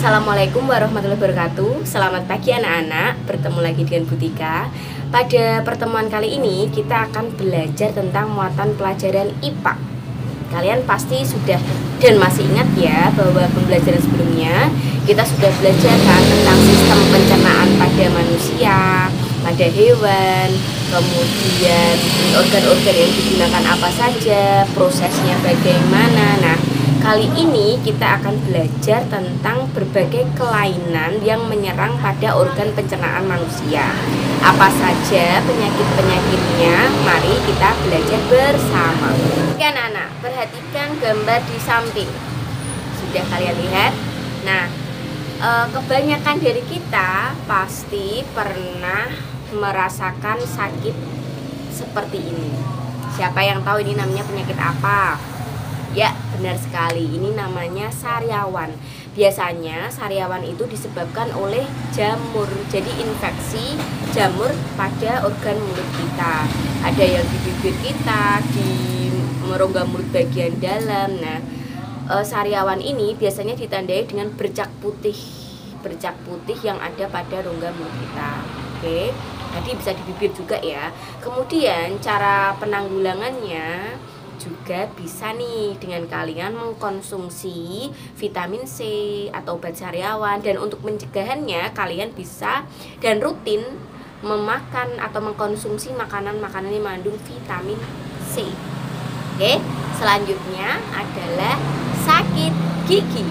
Assalamualaikum warahmatullahi wabarakatuh. Selamat pagi anak-anak, bertemu lagi dengan Butika. Pada pertemuan kali ini kita akan belajar tentang muatan pelajaran IPA. Kalian pasti sudah dan masih ingat ya bahwa pembelajaran sebelumnya kita sudah belajar kan tentang sistem pencernaan pada manusia, pada hewan, kemudian organ-organ yang digunakan apa saja, prosesnya bagaimana. Nah, kali ini kita akan belajar tentang berbagai kelainan yang menyerang pada organ pencernaan manusia. Apa saja penyakit-penyakitnya? Mari kita belajar bersama. Oke anak-anak, perhatikan gambar di samping. Sudah kalian lihat? Nah, kebanyakan dari kita pasti pernah merasakan sakit seperti ini. Siapa yang tahu ini namanya penyakit apa? Ya, benar sekali. Ini namanya sariawan. Biasanya sariawan itu disebabkan oleh jamur. Jadi infeksi jamur pada organ mulut kita. Ada yang di bibir kita, di rongga mulut bagian dalam. Nah, sariawan ini biasanya ditandai dengan bercak putih. Bercak putih yang ada pada rongga mulut kita. Oke. Jadi bisa di bibir juga ya. Kemudian cara penanggulangannya juga bisa nih dengan kalian mengkonsumsi vitamin C atau obat sariawan, dan untuk mencegahannya kalian bisa dan rutin memakan atau mengkonsumsi makanan-makanan yang mengandung vitamin C. Oke, selanjutnya adalah sakit gigi.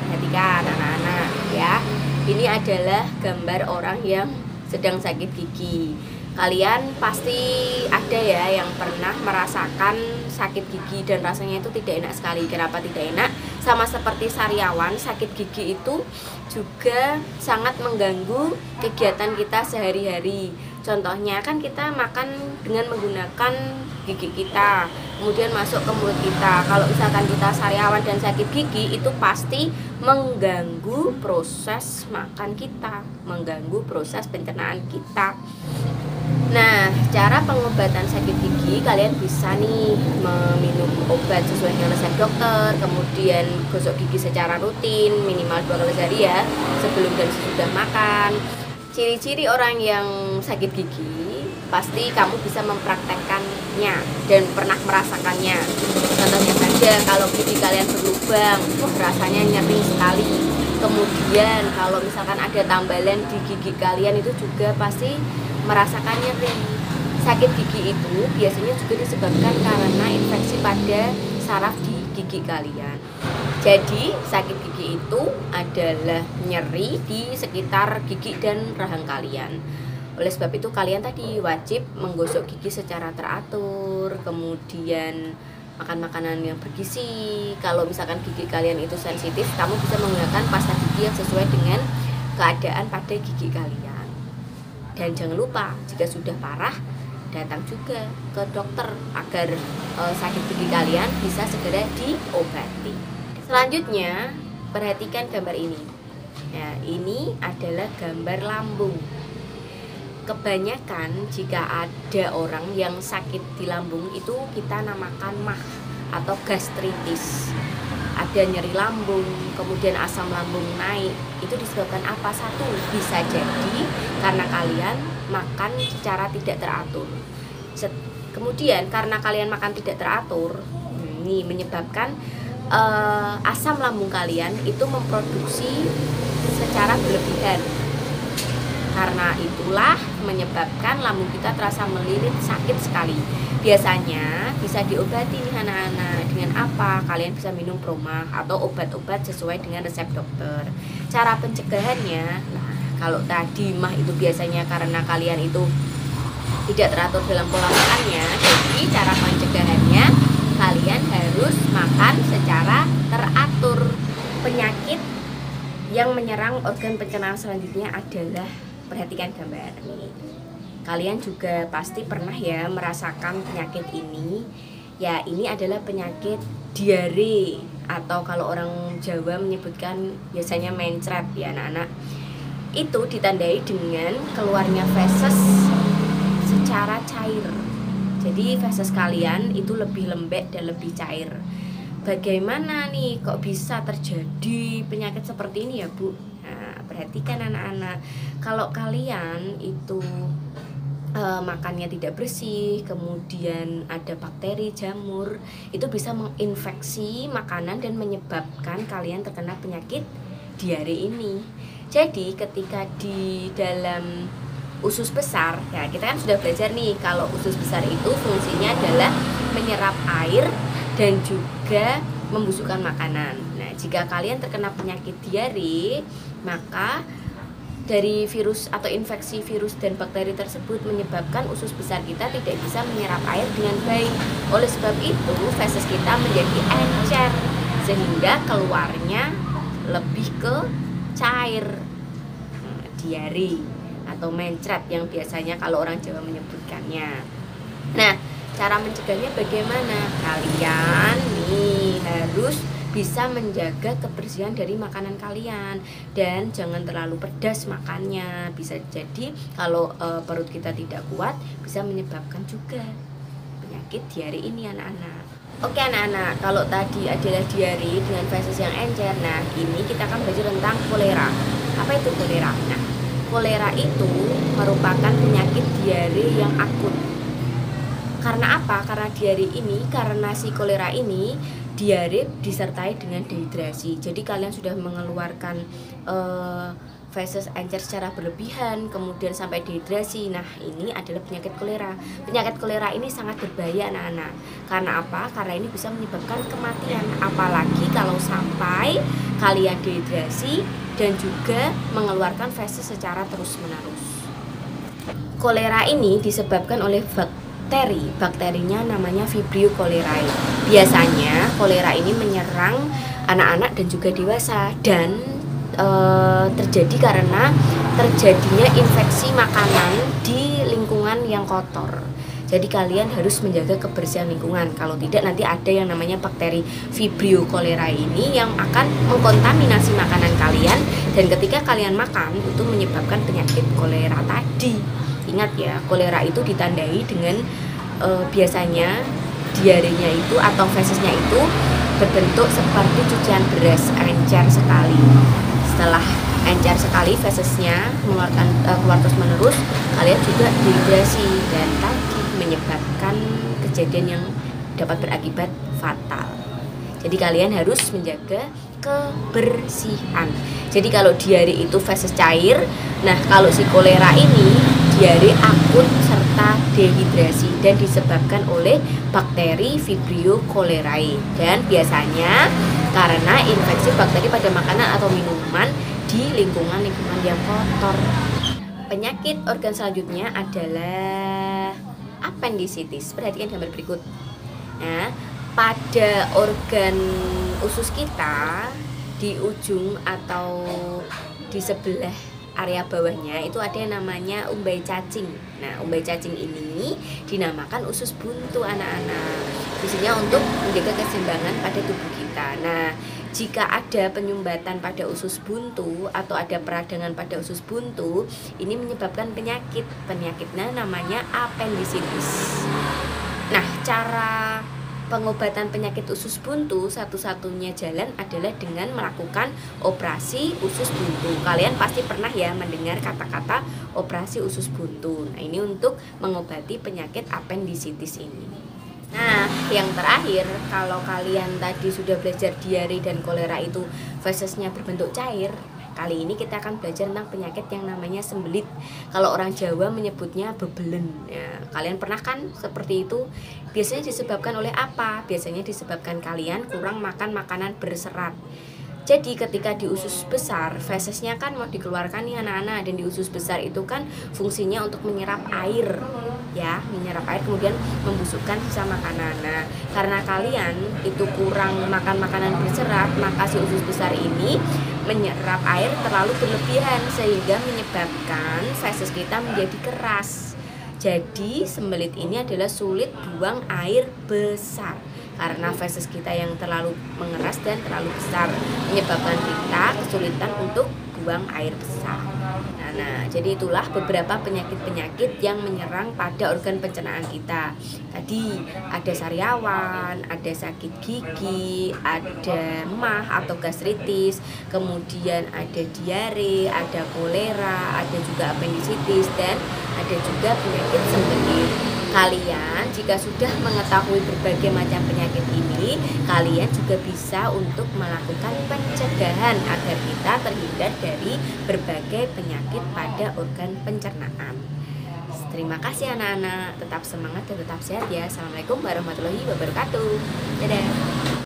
Perhatikan anak-anak ya. Ini adalah gambar orang yang sedang sakit gigi. Kalian pasti ada ya yang pernah merasakan sakit gigi dan rasanya itu tidak enak sekali. Kenapa tidak enak? Sama seperti sariawan, sakit gigi itu juga sangat mengganggu kegiatan kita sehari-hari. Contohnya kan kita makan dengan menggunakan gigi kita, kemudian masuk ke mulut kita. Kalau misalkan kita sariawan dan sakit gigi, itu pasti mengganggu proses makan kita, mengganggu proses pencernaan kita. Nah, cara pengobatan sakit gigi, kalian bisa nih meminum obat sesuai dengan resep dokter, kemudian gosok gigi secara rutin minimal 2 kali sehari ya, sebelum dan sesudah makan. Ciri-ciri orang yang sakit gigi pasti kamu bisa mempraktekkannya dan pernah merasakannya. Contohnya saja, kalau gigi kalian berlubang, rasanya nyeri sekali. Kemudian kalau misalkan ada tambalan di gigi kalian, itu juga pasti merasakan nyeri. Sakit gigi itu biasanya juga disebabkan karena infeksi pada saraf di gigi kalian. Jadi sakit gigi itu adalah nyeri di sekitar gigi dan rahang kalian. Oleh sebab itu kalian tadi wajib menggosok gigi secara teratur, kemudian makan makanan yang bergizi. Kalau misalkan gigi kalian itu sensitif, kamu bisa menggunakan pasta gigi yang sesuai dengan keadaan pada gigi kalian. Dan jangan lupa, jika sudah parah, datang juga ke dokter agar sakit gigi kalian bisa segera diobati. Selanjutnya, perhatikan gambar ini. Nah, ini adalah gambar lambung. Kebanyakan jika ada orang yang sakit di lambung, itu kita namakan MAH atau gastritis. Ada nyeri lambung, kemudian asam lambung naik. Itu disebabkan apa? Satu, bisa jadi karena kalian makan secara tidak teratur. Kemudian karena kalian makan tidak teratur, ini menyebabkan asam lambung kalian itu memproduksi secara berlebihan. Karena itulah menyebabkan lambung kita terasa melilit, sakit sekali. Biasanya bisa diobati nih anak-anak. Dengan apa? Kalian bisa minum promah atau obat-obat sesuai dengan resep dokter. Cara pencegahannya, nah kalau tadi mah itu biasanya karena kalian itu tidak teratur dalam pola makannya. Jadi cara pencegahannya, kalian harus makan secara teratur. Penyakit yang menyerang organ pencernaan selanjutnya adalah, perhatikan gambar nih. Kalian juga pasti pernah ya merasakan penyakit ini. Ya, ini adalah penyakit diare atau kalau orang Jawa menyebutkan biasanya mencret ya anak-anak. Itu ditandai dengan keluarnya feses secara cair. Jadi feses kalian itu lebih lembek dan lebih cair. bagaimana nih kok bisa terjadi penyakit seperti ini ya Bu? Nah, perhatikan anak-anak, kalau kalian itu makannya tidak bersih, kemudian ada bakteri, jamur, itu bisa menginfeksi makanan dan menyebabkan kalian terkena penyakit diare ini. Jadi ketika di dalam usus besar, ya kita kan sudah belajar nih kalau usus besar itu fungsinya adalah menyerap air dan juga membusukkan makanan. Nah, jika kalian terkena penyakit diare, maka dari virus atau infeksi virus dan bakteri tersebut menyebabkan usus besar kita tidak bisa menyerap air dengan baik. Oleh sebab itu, feses kita menjadi encer sehingga keluarnya lebih ke cair, diare atau mencret yang biasanya kalau orang Jawa menyebutkannya. Nah, cara mencegahnya bagaimana? Kalian nih harus bisa menjaga kebersihan dari makanan kalian dan jangan terlalu pedas makannya. Bisa jadi kalau perut kita tidak kuat bisa menyebabkan juga penyakit diare ini anak-anak. Oke anak-anak, kalau tadi adalah diare dengan feses yang encer, nah ini kita akan belajar tentang kolera. Apa itu kolera? Nah, kolera itu merupakan penyakit diare yang akut. Karena apa? Karena karena si kolera ini diare disertai dengan dehidrasi. Jadi kalian sudah mengeluarkan feses encer secara berlebihan, kemudian sampai dehidrasi. Nah, ini adalah penyakit kolera. Penyakit kolera ini sangat berbahaya anak-anak. Karena apa? Karena ini bisa menyebabkan kematian. Apalagi kalau sampai kalian dehidrasi dan juga mengeluarkan feses secara terus-menerus. Kolera ini disebabkan oleh bakterinya namanya Vibrio cholerae. Biasanya kolera ini menyerang anak-anak dan juga dewasa dan terjadi karena terjadinya infeksi makanan di lingkungan yang kotor. Jadi kalian harus menjaga kebersihan lingkungan. Kalau tidak nanti ada yang namanya bakteri Vibrio cholerae ini yang akan mengkontaminasi makanan kalian dan ketika kalian makan itu menyebabkan penyakit kolera tadi. Ingat ya, kolera itu ditandai dengan biasanya diarenya itu atau fesesnya itu berbentuk seperti cucian beras, encer sekali. Setelah encer sekali fesesnya mengeluarkan keluar terus menerus, kalian juga dehidrasi dan tadi menyebabkan kejadian yang dapat berakibat fatal. Jadi kalian harus menjaga kebersihan. Jadi kalau diare itu feses cair, nah kalau si kolera ini diare akut serta dehidrasi dan disebabkan oleh bakteri Vibrio cholerae dan biasanya karena infeksi bakteri pada makanan atau minuman di lingkungan yang kotor. Penyakit organ selanjutnya adalah appendicitis. Perhatikan gambar berikut. Nah, pada organ usus kita di ujung atau di sebelah area bawahnya itu ada yang namanya umbai cacing. Nah, umbai cacing ini dinamakan usus buntu anak-anak. Fungsinya untuk menjaga keseimbangan pada tubuh kita. Nah, jika ada penyumbatan pada usus buntu atau ada peradangan pada usus buntu, ini menyebabkan penyakit. Penyakitnya namanya appendicitis. Nah, cara pengobatan penyakit usus buntu satu-satunya jalan adalah dengan melakukan operasi usus buntu. Kalian pasti pernah ya mendengar kata-kata operasi usus buntu. Nah, ini untuk mengobati penyakit appendicitis ini. Nah, yang terakhir, kalau kalian tadi sudah belajar diare dan kolera itu fesesnya berbentuk cair, kali ini kita akan belajar tentang penyakit yang namanya sembelit. Kalau orang Jawa menyebutnya bebelen. Ya, kalian pernah kan seperti itu? Biasanya disebabkan oleh apa? Biasanya disebabkan kalian kurang makan makanan berserat. Jadi ketika di usus besar, fesesnya kan mau dikeluarkan nih anak-anak, dan di usus besar itu kan fungsinya untuk menyerap air, ya, menyerap air kemudian membusukkan sisa makanan. Nah, karena kalian itu kurang makan makanan berserat, maka si usus besar ini menyerap air terlalu berlebihan sehingga menyebabkan feses kita menjadi keras. Jadi sembelit ini adalah sulit buang air besar karena feses kita yang terlalu mengeras dan terlalu besar menyebabkan kita kesulitan untuk buang air besar. Nah, Nah, jadi itulah beberapa penyakit-penyakit yang menyerang pada organ pencernaan kita. Tadi ada sariawan, ada sakit gigi, ada MAH atau gastritis, kemudian ada diare, ada kolera, ada juga apendisitis, dan ada juga penyakit sembelit. Kalian jika sudah mengetahui berbagai macam penyakit ini, kalian juga bisa untuk melakukan pencegahan agar kita terhindar dari berbagai penyakit pada organ pencernaan. Terima kasih anak-anak, tetap semangat dan tetap sehat ya. Assalamualaikum warahmatullahi wabarakatuh. Dadah.